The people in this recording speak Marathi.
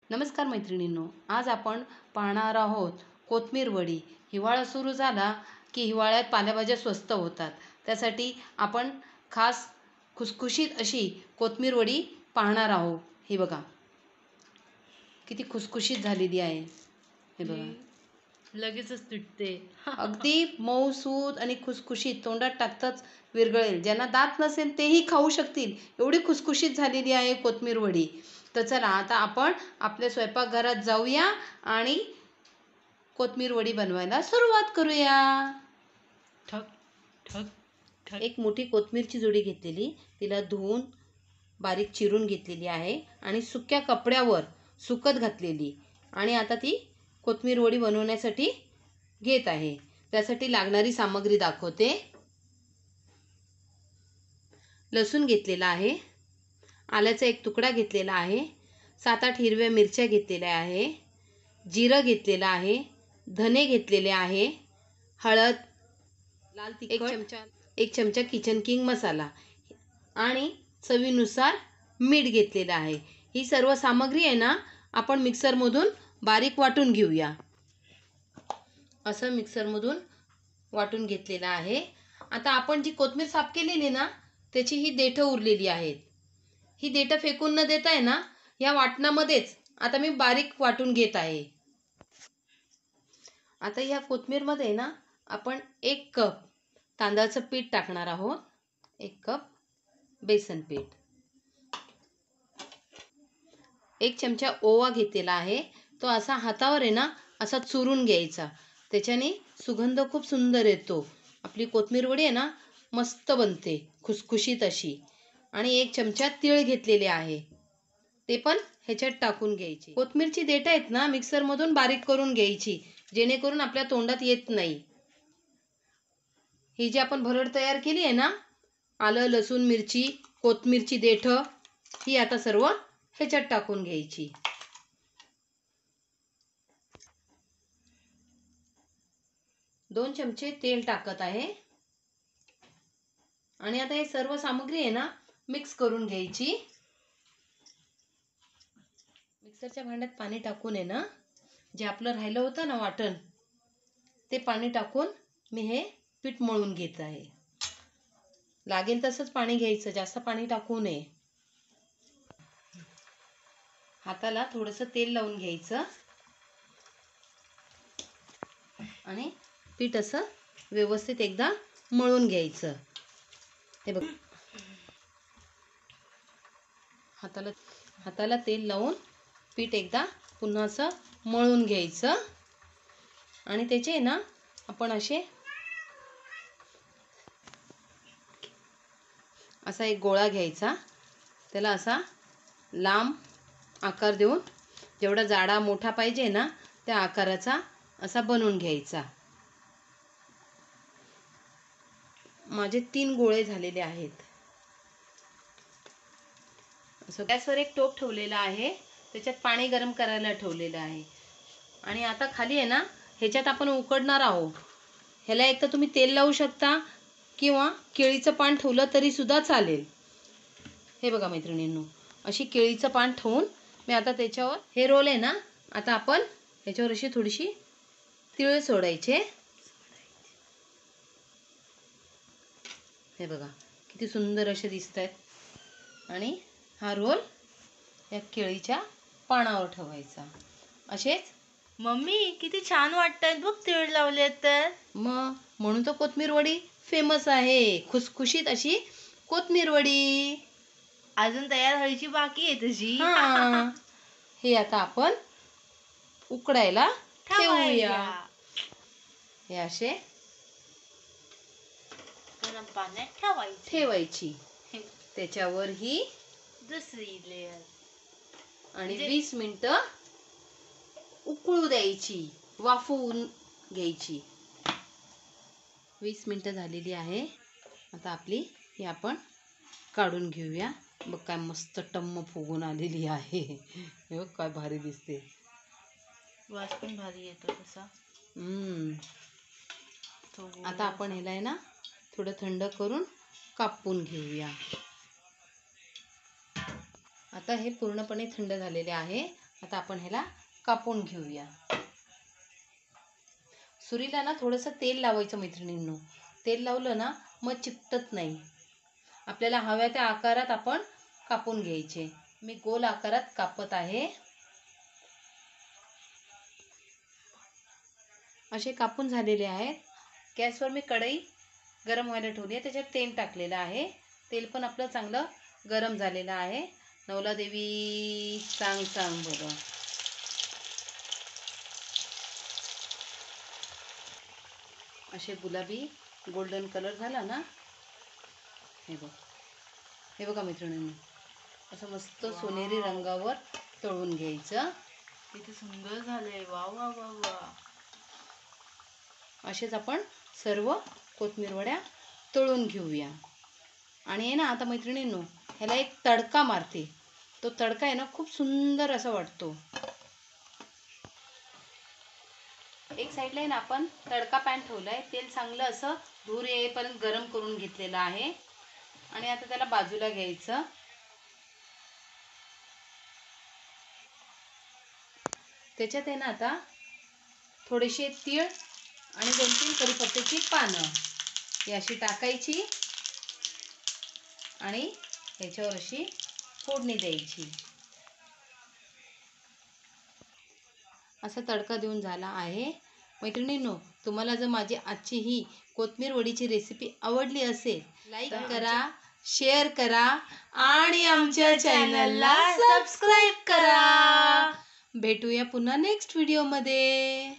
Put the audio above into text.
नमस्कार मैत्रिणींनो, आज आपण पाहणार आहोत कोथिंबीर वडी. हिवाळा सुरू झाला की हिवाळ्यात पालेभाज्या स्वस्त होतात. त्यासाठी आपण खास खुसखुशीत अशी कोथिंबीर वडी पाहणार आहोत. हे बघा किती खुसखुशीत झालेली आहे. हे बघा लगेचच तुटते. अगदी मऊसूद आणि खुसखुशीत, तोंडात टाकताच विरघळेल. ज्यांना दात नसेल तेही खाऊ शकतील, एवढी खुसखुशीत झालेली आहे कोथिंबीर वडी. तर चला आता आपण आपल्या स्वयंपाकघरात जाऊया आणि कोथिंबीर वडी बनवायला सुरुवात करूया. ठक ठक ठक. एक मोठी कोथिंबीरची जुडी घेतलेली, तिला धुवून बारीक चिरून घेतलेली आहे आणि सुक्या कपड्यावर सुकत घातलेली. आणि आता ती कोथिंबीर वडी बनवण्यासाठी घेत आहे. त्यासाठी लागणारी सामग्री दाखवते. लसूण घेतलेला आहे, आल्याचा एक तुकडा घेतलेला आहे, 7-8 हिरव्या मिरच्या घेतलेल्या आहे, जिरं घेतलेलं आहे, धने घेतलेले आहे, हळद, लाल तिखट, एक चमचा किचन किंग मसाला आणि चवीनुसार मीठ घेतलेलं आहे. ही सर्व सामग्री आहे ना, आपण मिक्सरमधून बारीक वाटून घेऊया. असं मिक्सरमधून वाटून घेतलेलं आहे. आता आपण जी कोथिंबीर साफ केलेली ना, त्याची ही देठं उरलेली आहेत. ही देठं फेकून न देता आहे ना, या वाटणामध्येच आता मी बारीक वाटून घेत आहे. आता या कोथिंबीरमध्ये ना आपण 1 कप तांदळाचं पीठ टाकणार आहोत, 1 कप बेसन पीठ, 1 चमचा ओवा घेतलेला आहे. तो असा हातावर आहे ना असा चुरून घ्यायचा. त्याच्याने सुगंध खूप सुंदर येतो. आपली कोथिंबीर वडी आहे ना मस्त बनते, खुसखुशीत अशी. आणि 1 चमचा तीळ घेतलेले आहे, ते पण ह्याच्यात टाकून घ्यायची. कोथिंबीरची देठं आहेत ना मिक्सरमधून बारीक करून घ्यायची, जेणेकरून आपल्या तोंडात येत नाही. ही जी आपण भरड तयार केली आहे ना, आलं, लसूण, मिरची, कोथिंबीरची देठं, ही आता सर्व ह्याच्यात टाकून घ्यायची. दोन चमचे तेल टाकत आहे. आणि आता हे सर्व सामग्री आहे ना मिक्स करून घ्यायची. मिक्सरच्या भांड्यात पाणी टाकून आहे ना, जे आपलं राहिलं होतं ना वाटण, ते पाणी टाकून मी हे पीठ मळून घेत आहे. लागेल तसंच पाणी घ्यायचं, जास्त पाणी टाकू नये. हाताला थोडंसं तेल लावून घ्यायचं आणि पीठ असं व्यवस्थित एकदा मळून घ्यायचं. हे बघ, हाताला तेल लावून पीठ एकदा पुन्हा असं मळून घ्यायचं. आणि त्याचे ना आपण असा एक गोळा घ्यायचा, त्याला असा लांब आकार देऊन, जेवढा जाडा मोठा पाहिजे ना त्या आकाराचा असा बनवून घ्यायचा. माझे 3 गोळे झालेले आहेत. असं गॅसवर एक टोप ठेवलेला आहे, त्याच्यात पाणी गरम करायला ठेवलेलं आहे. आणि आता खाली आहे ना ह्याच्यात आपण उकडणार आहोत. ह्याला एक तर तुम्ही तेल लावू शकता किंवा केळीचं पान ठेवलं तरी सुद्धा चालेल. हे बघा मैत्रिणींनो, अशी केळीचं पान ठेवून मी आता त्याच्यावर हे रोल आहे ना, आता आपण ह्याच्यावर अशी थोडीशी तीळ सोडायचे. हे बघा किती सुंदर असे दिसत आहेत. आणि हा रोल या केळीच्या पानावर ठेवायचा. असेच. मम्मी किती छान वाटतात बघ तीळ लावले तर. मग म्हणून तो कोथिंबीर वडी फेमस आहे, खुसखुशीत अशी कोथिंबीर वडी. अजून तयार व्हायची बाकी आहे तुझी. हे आता आपण उकडायला ठेवूया. हे असे गरम पाण्यात ठेवायची. त्याच्यावर ही दुसरी लेअर आणि 20 मिनिटं उकळू द्यायची, वाफवून घ्यायची. 20 मिनिटं झालेली आहे. आता आपली ही आपण काढून घेऊया. बघ काय मस्त टम्म फुगून आलेली आहे. हे बघ काय भारी दिसते. वास पण भारी येतो तसा. आता आपण ह्याला आहे ना थोडं थंड करून कापून घेऊया. आता हे पूर्णपणे थंड झालेले आहे. आता आपण ह्याला कापून घेऊया. सुरीला ना थोडंसं तेल लावायचं मैत्रिणींनो. तेल लावलं ना मग चिकटत नाही. आपल्याला हव्या त्या आकारात आपण कापून घ्यायचे. मी गोल आकारात कापत आहे. असे कापून झालेले आहेत. गॅसवर मी कढई गरम व्हायला ठेवली आहे. त्याच्यात तेल टाकलेलं आहे. तेल पण आपलं चांगलं गरम झालेलं आहे. नवलादेवी सांग सांग बरं. असे गुलाबी गोल्डन कलर झाला ना, हे बघा मैत्रिणींनी, असं मस्त सोनेरी रंगावर तळून घ्यायचं. किती सुंदर झाले. वा वा वा वा. असेच आपण सर्व कोथिंबीर वड्या तळून घेऊया. आणि आहे ना आता मैत्रिणींनो, ह्याला एक तडका मारते. तो तडका आहे ना खूप सुंदर असा वाटतो. एक साईडला आहे ना आपण तडका पॅन ठेवलाय. तेल चांगलं असं धूर येईपर्यंत गरम करून घेतलेलं आहे. आणि आता त्याला बाजूला घ्यायचं. त्याच्यात आहे ना आता थोडेसे तीळ आणि 2-3 कढीपत्त्याची पानं ही अशी टाकायची आणि ह्याच्यावर अशी फोडणी द्यायची. असा तडका देऊन झाला आहे. मैत्रिणींनो, तुम्हाला जर माझी आजची ही कोथिंबीर वडीची रेसिपी आवडली असेल, लाईक करा, शेअर करा आणि आमच्या चॅनलला सबस्क्राईब करा. भेटूया पुन्हा नेक्स्ट व्हिडिओमध्ये.